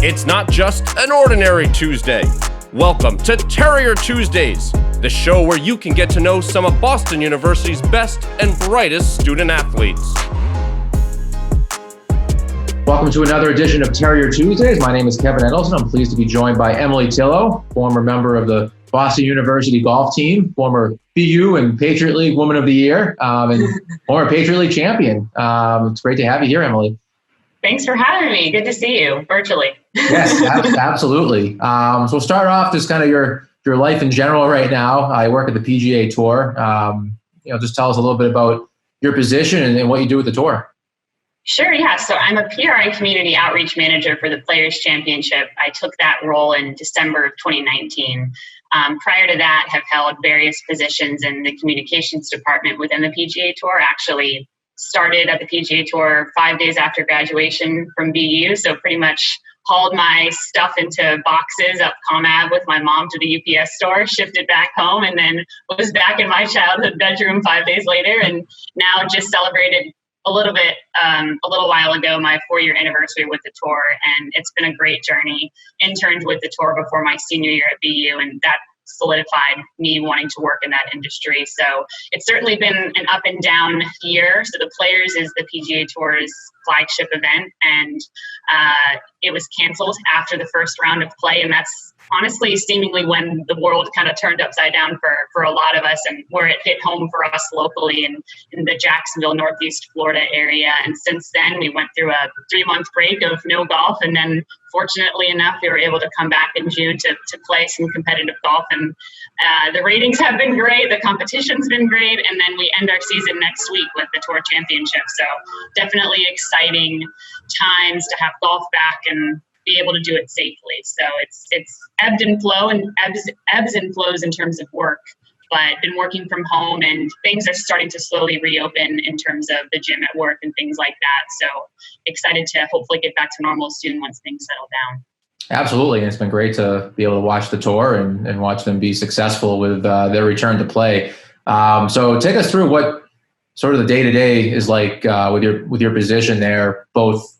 It's not just an ordinary Tuesday. Welcome to Terrier Tuesdays, the show where you can get to know some of Boston University's best and brightest student athletes. Welcome to another edition of Terrier Tuesdays. My name is Kevin Edelson. I'm pleased to be joined by Emily Tillo, former member of the Boston University golf team, former BU and Patriot League Woman of the Year, and former Patriot League champion. It's great to have you here, Emily. Thanks for having me. Good to see you virtually. Yes, absolutely. So we'll start off just kind of your life in general right now. I work at the PGA Tour. Just tell us a little bit about your position and what you do with the tour. Sure, yeah. So I'm a PR and Community Outreach Manager for the Players Championship. I took that role in December of 2019. Prior to that, have held various positions in the communications department within the PGA Tour. Actually started at the PGA Tour 5 days after graduation from BU, so pretty much hauled my stuff into boxes up Comm Ave with my mom to the UPS store, shifted back home, and then was back in my childhood bedroom 5 days later, and now just celebrated a little while ago, my 4-year anniversary with the tour, and it's been a great journey. Interned with the tour before my senior year at BU, and that solidified me wanting to work in that industry. So it's certainly been an up and down year. So the Players is the PGA Tour's flagship event, and it was canceled after the first round of play, and that's honestly seemingly when the world kind of turned upside down for a lot of us, and where it hit home for us locally in the Jacksonville, Northeast Florida area. And since then, we went through a 3-month break of no golf, and then fortunately enough, we were able to come back in June to play some competitive golf, and the ratings have been great, the competition's been great, and then we end our season next week with the Tour Championship. So definitely exciting times to have golf back and be able to do it safely. So it's ebbed and flow and ebbs and flows in terms of work, but been working from home, and things are starting to slowly reopen in terms of the gym at work and things like that. So excited to hopefully get back to normal soon once things settle down. Absolutely. And it's been great to be able to watch the tour and watch them be successful with their return to play. So take us through what sort of the day-to-day is like with your position there, both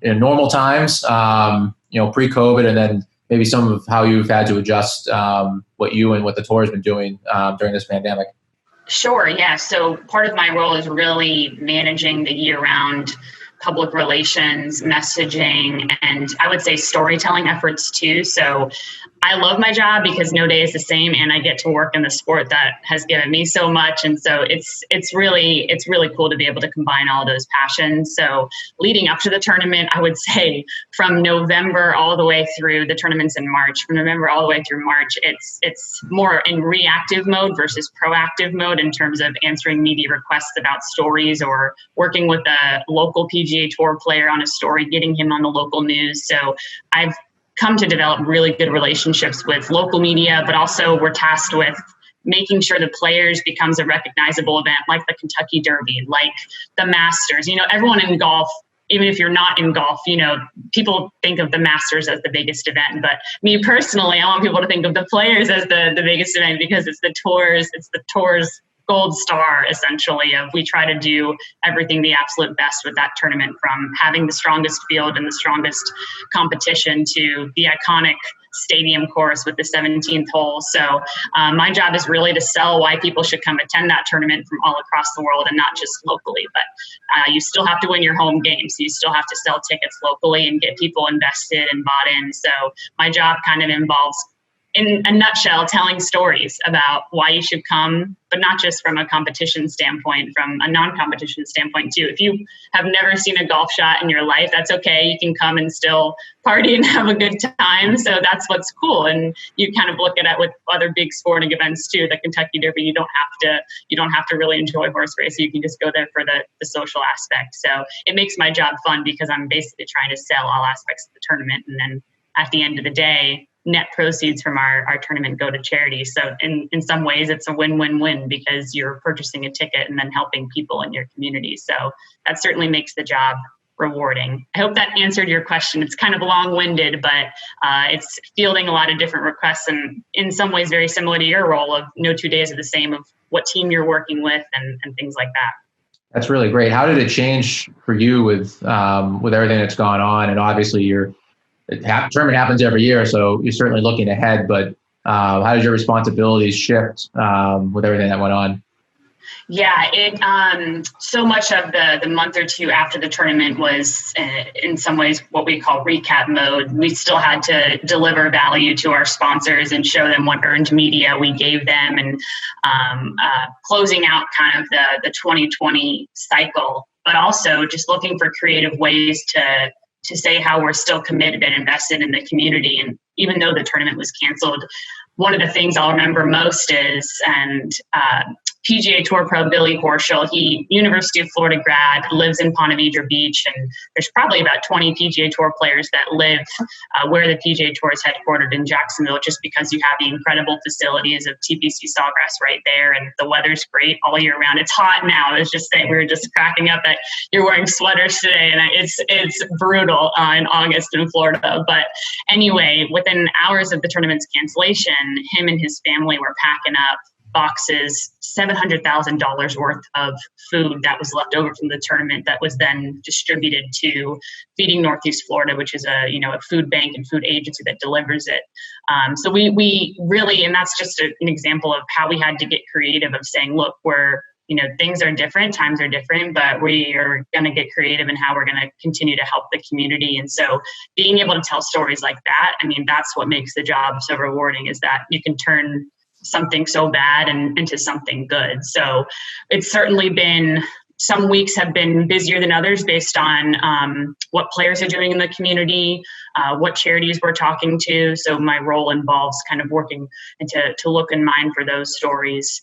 in normal times, pre-COVID, and then maybe some of how you've had to adjust what you and what the tour has been doing during this pandemic. Sure, yeah. So part of my role is really managing the year-round public relations, messaging, and I would say storytelling efforts too. So I love my job because no day is the same, and I get to work in the sport that has given me so much. And so it's really cool to be able to combine all those passions. So leading up to the tournament, I would say from November all the way through, the tournament's in March, from November all the way through March, it's more in reactive mode versus proactive mode in terms of answering media requests about stories or working with a local PGA Tour player on a story, getting him on the local news. So I've come to develop really good relationships with local media, but also we're tasked with making sure the Players becomes a recognizable event like the Kentucky Derby, like the Masters. Everyone in golf, even if you're not in golf, people think of the Masters as the biggest event. But me personally, I want people to think of the Players as the biggest event because it's the tour's gold star, essentially, of we try to do everything the absolute best with that tournament, from having the strongest field and the strongest competition to the iconic stadium course with the 17th hole. So my job is really to sell why people should come attend that tournament from all across the world and not just locally. But you still have to win your home game. So you still have to sell tickets locally and get people invested and bought in. So my job kind of involves, in a nutshell, telling stories about why you should come, but not just from a competition standpoint, from a non-competition standpoint too. If you have never seen a golf shot in your life, that's okay. You can come and still party and have a good time. So that's what's cool. And you kind of look at it with other big sporting events too. The Kentucky Derby, you don't have to really enjoy horse racing. You can just go there for the social aspect. So it makes my job fun because I'm basically trying to sell all aspects of the tournament. And then at the end of the day, net proceeds from our tournament go to charity. So in some ways it's a win-win-win because you're purchasing a ticket and then helping people in your community. So that certainly makes the job rewarding. I hope that answered your question. It's kind of long-winded, but it's fielding a lot of different requests and in some ways very similar to your role of no 2 days are the same, of what team you're working with and things like that. That's really great. How did it change for you with everything that's gone on? And obviously tournament happens every year, so you're certainly looking ahead. But how did your responsibilities shift with everything that went on? Yeah, so much of the month or two after the tournament was in some ways what we call recap mode. We still had to deliver value to our sponsors and show them what earned media we gave them, and closing out kind of the 2020 cycle, but also just looking for creative ways to say how we're still committed and invested in the community. And even though the tournament was canceled, one of the things I'll remember most is, and PGA Tour pro Billy Horschel, he University of Florida grad, lives in Ponte Vedra Beach, and there's probably about 20 PGA Tour players that live where the PGA Tour is headquartered in Jacksonville, just because you have the incredible facilities of TPC Sawgrass right there, and the weather's great all year round. It's hot now. I was just saying, we were just cracking up that you're wearing sweaters today, and it's brutal in August in Florida. But anyway, within hours of the tournament's cancellation, him and his family were packing up boxes, $700,000 worth of food that was left over from the tournament that was then distributed to Feeding Northeast Florida, which is a food bank and food agency that delivers it. So we really, and that's just an example of how we had to get creative of saying, look, things are different, times are different, but we are going to get creative in how we're going to continue to help the community. And so being able to tell stories like that, that's what makes the job so rewarding, is that you can turn something so bad and into something good. So it's certainly been, some weeks have been busier than others based on what players are doing in the community, what charities we're talking to. So my role involves kind of working and to look and mine for those stories.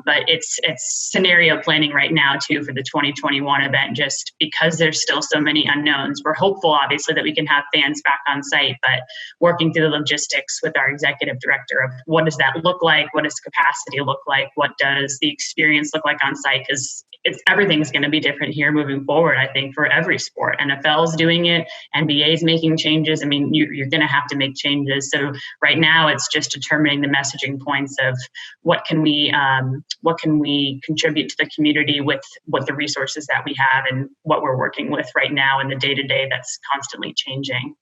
But it's scenario planning right now too for the 2021 event, just because there's still so many unknowns. We're hopeful, obviously, that we can have fans back on site, but working through the logistics with our executive director of what does that look like? What does capacity look like? What does the experience look like on site? Because everything's going to be different here moving forward, I think, for every sport. NFL is doing it. NBA is making changes. You're going to have to make changes. So right now it's just determining the messaging points of what can we contribute to the community with what the resources that we have and what we're working with right now in the day-to-day that's constantly changing.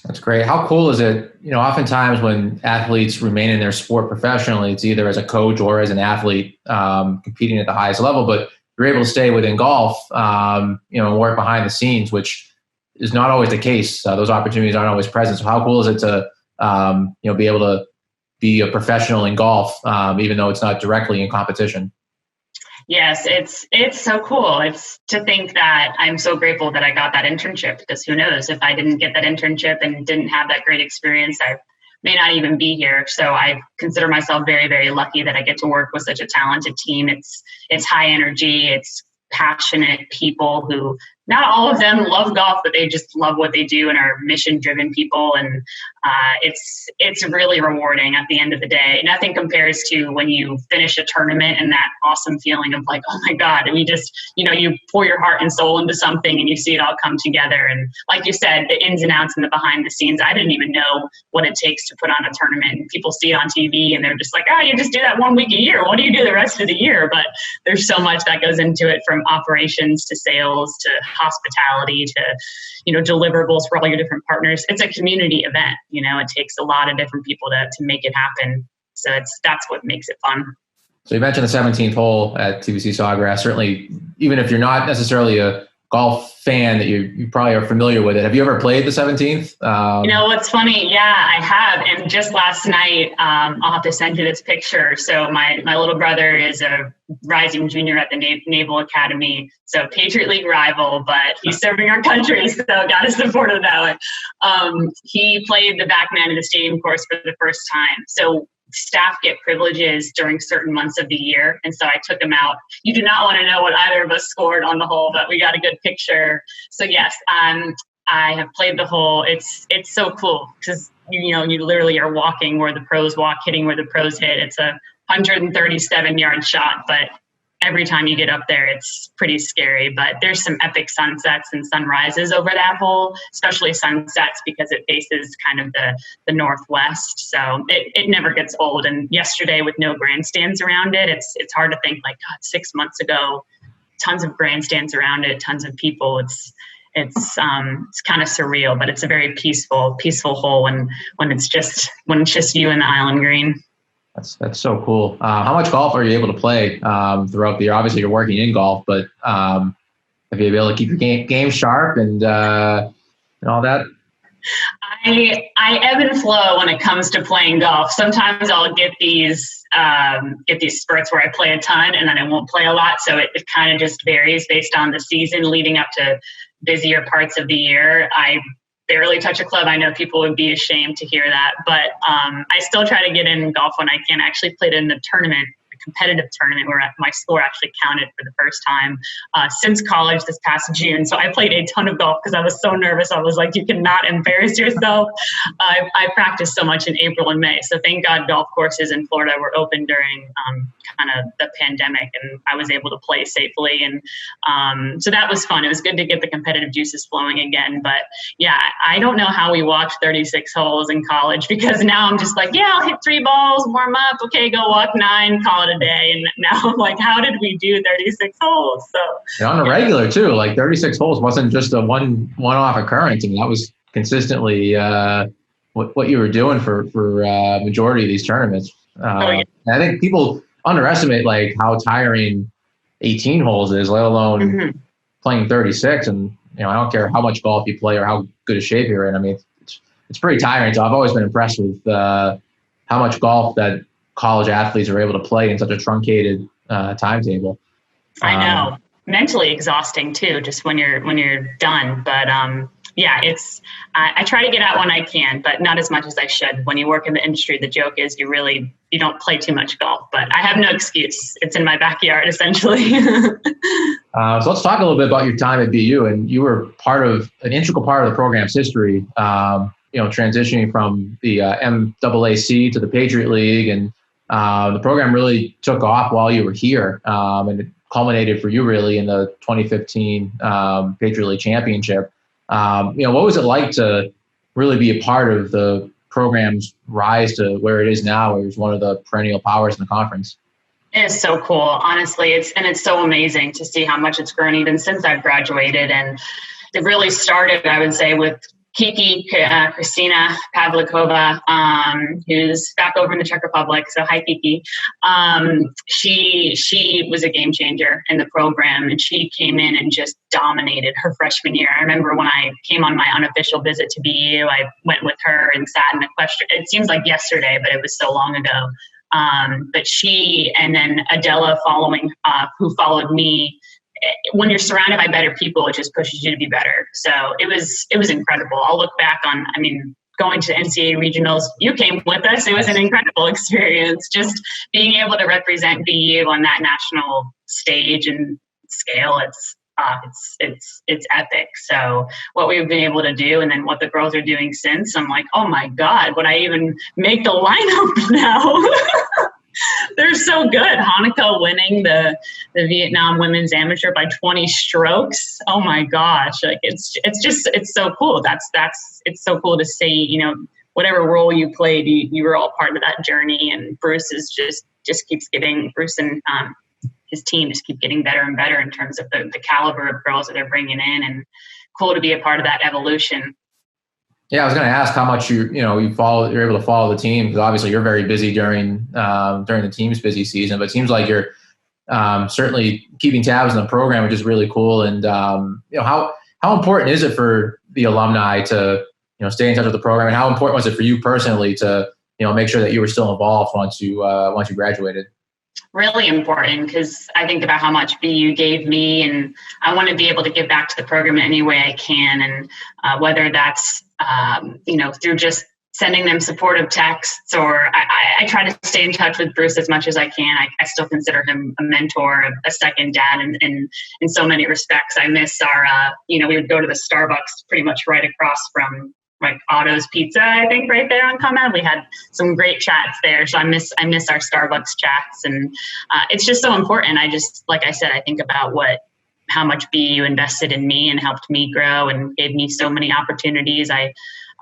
That's great. How cool is it? Oftentimes when athletes remain in their sport professionally, it's either as a coach or as an athlete competing at the highest level, but you're able to stay within golf, and work behind the scenes, which is not always the case. Those opportunities aren't always present. So how cool is it to, be able to be a professional in golf, even though it's not directly in competition? Yes, it's so cool. It's to think that I'm so grateful that I got that internship, because who knows, if I didn't get that internship and didn't have that great experience, I may not even be here. So I consider myself very, very lucky that I get to work with such a talented team. It's high energy, it's passionate people who, not all of them love golf, but they just love what they do and are mission-driven people. And it's really rewarding at the end of the day. Nothing compares to when you finish a tournament and that awesome feeling of like, oh my God, and we just, you pour your heart and soul into something and you see it all come together. And like you said, the ins and outs and the behind the scenes, I didn't even know what it takes to put on a tournament. And people see it on TV and they're just like, you just do that 1 week a year. What do you do the rest of the year? But there's so much that goes into it, from operations to sales to hospitality to, deliverables for all your different partners. It's a community event. It takes a lot of different people to make it happen. So that's what makes it fun. So you mentioned the 17th hole at TPC Sawgrass. Certainly, even if you're not necessarily a golf fan, that you probably are familiar with it. Have you ever played the 17th? What's funny? Yeah, I have. And just last night, I'll have to send you this picture. So my little brother is a rising junior at the Naval Academy. So Patriot League rival, but he's serving our country. So got to support him that way. He played the back nine of the stadium course for the first time. So staff get privileges during certain months of the year. And so I took him out. You do not want to know what either of us scored on the hole, but we got a good picture. So yes, I have played the hole. It's so cool because, you literally are walking where the pros walk, hitting where the pros hit. It's a 137-yard shot, but every time you get up there, it's pretty scary. But there's some epic sunsets and sunrises over that hole, especially sunsets because it faces kind of the northwest. So it never gets old. And yesterday, with no grandstands around it, it's hard to think like, God, 6 months ago, tons of grandstands around it, tons of people. it's kind of surreal, but it's a very peaceful hole when it's just you and the island green. That's so cool. How much golf are you able to play throughout the year? Obviously, you're working in golf, but have you been able to keep your game sharp and all that? I ebb and flow when it comes to playing golf. Sometimes I'll get these spurts where I play a ton and then I won't play a lot. So it kind of just varies based on the season leading up to busier parts of the year. I barely touch a club. I know people would be ashamed to hear that, but I still try to get in golf when I can. I actually played in a competitive tournament where my score actually counted for the first time since college this past June. So I played a ton of golf because I was so nervous. I was like, you cannot embarrass yourself. I practiced so much in April and May. So thank God golf courses in Florida were open during kind of the pandemic, and I was able to play safely. And so that was fun. It was good to get the competitive juices flowing again. But yeah, I don't know how we watched 36 holes in college, because now I'm just like, yeah, I'll hit 3 balls, warm up. Okay, go walk 9, call it a day. And now I'm like, how did we do 36 holes? So and on a regular too, like 36 holes wasn't just a one-off occurrence. I mean, that was consistently what you were doing for majority of these tournaments. I think people underestimate like how tiring 18 holes is, let alone playing 36. And I don't care how much golf you play or how good a shape you're in. I mean, it's pretty tiring. So I've always been impressed with how much golf that college athletes are able to play in such a truncated timetable. I know, mentally exhausting too, just when you're done. But yeah, I try to get out when I can, but not as much as I should. When you work in the industry, the joke is you don't play too much golf, but I have no excuse. It's in my backyard essentially. So let's talk a little bit about your time at BU, and you were an integral part of the program's history. Transitioning from the MAAC to the Patriot League, and the program really took off while you were here, and it culminated for you really in the 2015 Patriot League championship. What was it like to really be a part of the program's rise to where it is now, where it's one of the perennial powers in the conference? It's so cool, honestly. It's so amazing to see how much it's grown even since I've graduated. And it really started, I would say, with Kristina Pavlikova, who's back over in the Czech Republic. So hi, Kiki. She was a game changer in the program, and she came in and just dominated her freshman year. I remember when I came on my unofficial visit to BU, I went with her and sat in the question. It seems like yesterday, but it was so long ago. But she, and then Adela who followed me. When you're surrounded by better people, it just pushes you to be better. So it was incredible. I'll look back on, going to NCAA regionals, you came with us. It was an incredible experience. Just being able to represent BU on that national stage and scale, it's epic. So what we've been able to do, and then what the girls are doing since, I'm like, oh my God, would I even make the lineup now? They're so good. Hanako winning the Vietnam Women's Amateur by 20 strokes. Oh my gosh. Like it's so cool. It's so cool to see, whatever role you played, you were all part of that journey. And Bruce is just keeps getting, Bruce and his team just keep getting better and better in terms of the caliber of girls that they're bringing in, and cool to be a part of that evolution. Yeah, I was going to ask how much you're able to follow the team, because obviously you're very busy during the team's busy season, but it seems like you're certainly keeping tabs on the program, which is really cool. And how important is it for the alumni to stay in touch with the program, and how important was it for you personally to make sure that you were still involved once you graduated? Really important, because I think about how much BU gave me, and I want to be able to give back to the program in any way I can. And whether that's, through just sending them supportive texts, or I try to stay in touch with Bruce as much as I can. I still consider him a mentor, a second dad in so many respects. I miss our, we would go to the Starbucks pretty much right across from like Otto's Pizza, I think, right there on ComEd. We had some great chats there. So I miss our Starbucks chats. And it's just so important. Like I said, I think about how much BU invested in me and helped me grow and gave me so many opportunities. I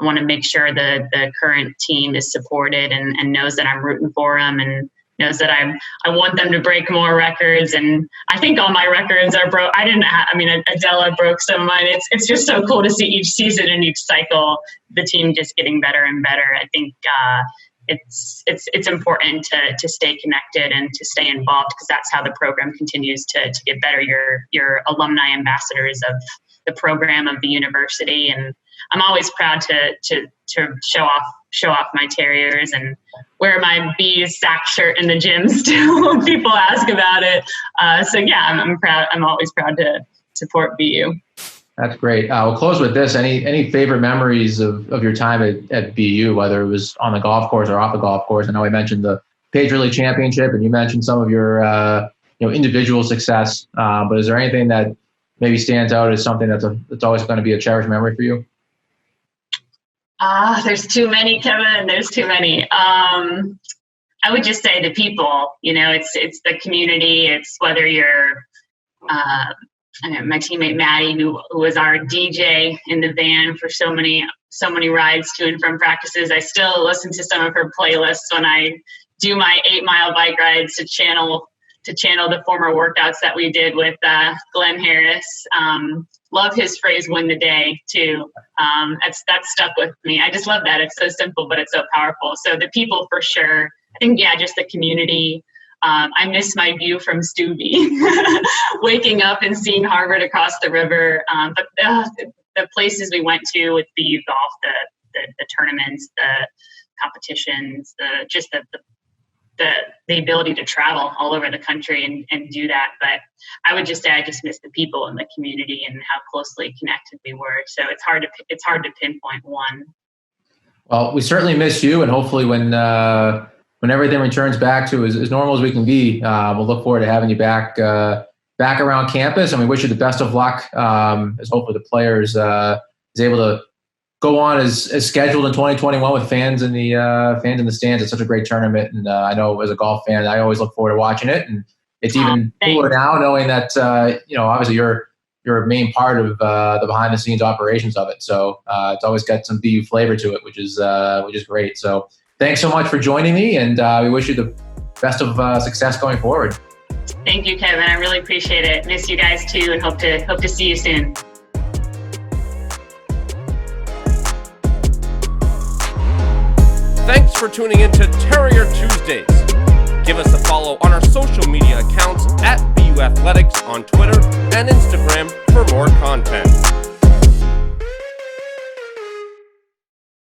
want to make sure the current team is supported and knows that I'm rooting for them. And knows that I want them to break more records, and I think all my records are broke. Adela broke some of mine. It's just so cool to see each season and each cycle the team just getting better and better. I think it's important to stay connected and to stay involved, because that's how the program continues to get better. Your alumni ambassadors of the program, of the university, and I'm always proud to show off my Terriers and wear my Bees sack shirt in the gym still when people ask about it. I'm proud. I'm always proud to support BU. That's great. We'll close with this. Any favorite memories of your time at BU, whether it was on the golf course or off the golf course? I know I mentioned the Patriot League championship, and you mentioned some of your individual success. But is there anything that maybe stands out as something that's always going to be a cherished memory for you? There's too many, Kevin. There's too many. I would just say the people. It's the community. It's whether you're my teammate Maddie, who was our DJ in the van for so many rides to and from practices. I still listen to some of her playlists when I do my 8-mile bike rides to channel the former workouts that we did with Glenn Harris. Love his phrase, "win the day," too. That's stuck with me. I just love that. It's so simple, but it's so powerful. So the people for sure. I think, just the community. I miss my view from Stubby, waking up and seeing Harvard across the river. But the places we went to with BU golf, the tournaments, the competitions, the ability to travel all over the country and do that. But I would just say I just miss the people and the community and how closely connected we were. So it's hard to pinpoint one. Well, we certainly miss you, and hopefully when everything returns back to as normal as we can be, we'll look forward to having you back around campus, and we wish you the best of luck as hopefully the players is able to go on as scheduled in 2021 with fans in the stands. It's such a great tournament, and I know as a golf fan, I always look forward to watching it. And it's even cooler now knowing that obviously you're a main part of the behind the scenes operations of it. So it's always got some BU flavor to it, which is great. So thanks so much for joining me, and we wish you the best of success going forward. Thank you, Kevin. I really appreciate it. Miss you guys too, and hope to see you soon. Thanks for tuning in to Terrier Tuesdays. Give us a follow on our social media accounts at BU Athletics on Twitter and Instagram for more content.